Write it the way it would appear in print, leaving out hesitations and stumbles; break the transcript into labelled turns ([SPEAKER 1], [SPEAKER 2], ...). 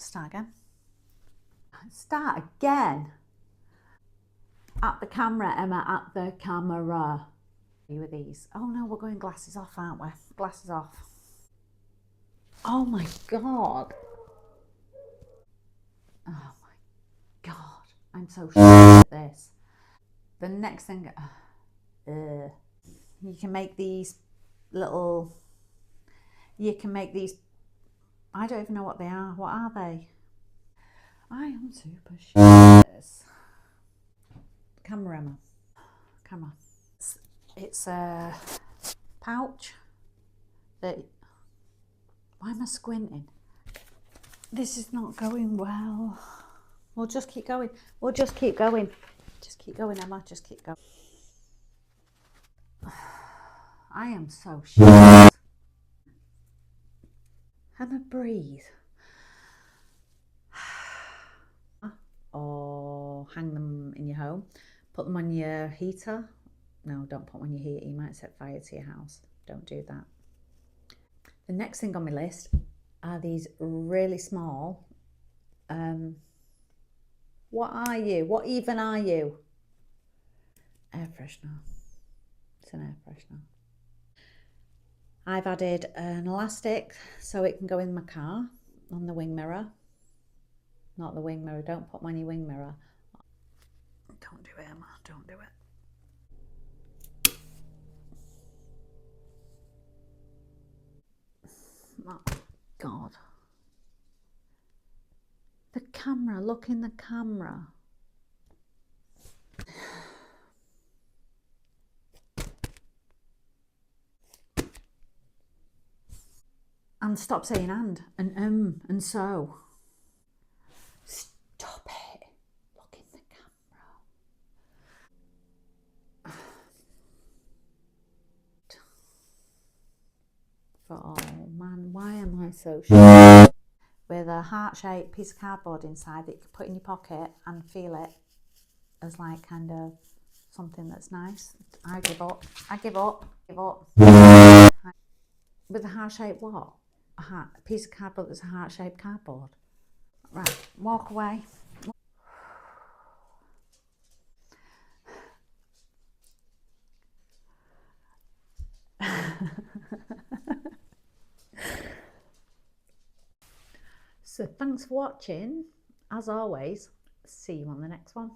[SPEAKER 1] Start again. Start again. At the camera, Emma, at the camera. With these. Oh no, we're going glasses off, aren't we? Glasses off. Oh my God. Oh my God. I'm so at this. The next thing, you can make these little, I don't even know what they are. What are they? I am super sure. Camera. It's a pouch that, why am I squinting? This is not going well. We'll just keep going. Just keep going, Emma, just keep going. I am so shit. Emma, breathe. Or hang them in your home. Put them on your heater. No, don't put them on your heater. You might set fire to your house. Don't do that. The next thing on my list are these really small. What are you? What even are you? Air freshener. It's an air freshener. I've added an elastic so it can go in my car on the wing mirror. Not the wing mirror. Don't put them on your wing mirror. Don't do it, Emma. Don't do it. Oh, God. The camera. Look in the camera. And stop saying and so. Stop it. Look in the camera. Oh man, why am I so sure? With a heart-shaped piece of cardboard inside that you can put in your pocket and feel it as like kind of something that's nice. I give up. With a heart-shaped what? A piece of cardboard that's a heart-shaped cardboard. Right, walk away. So thanks for watching. As always, see you on the next one.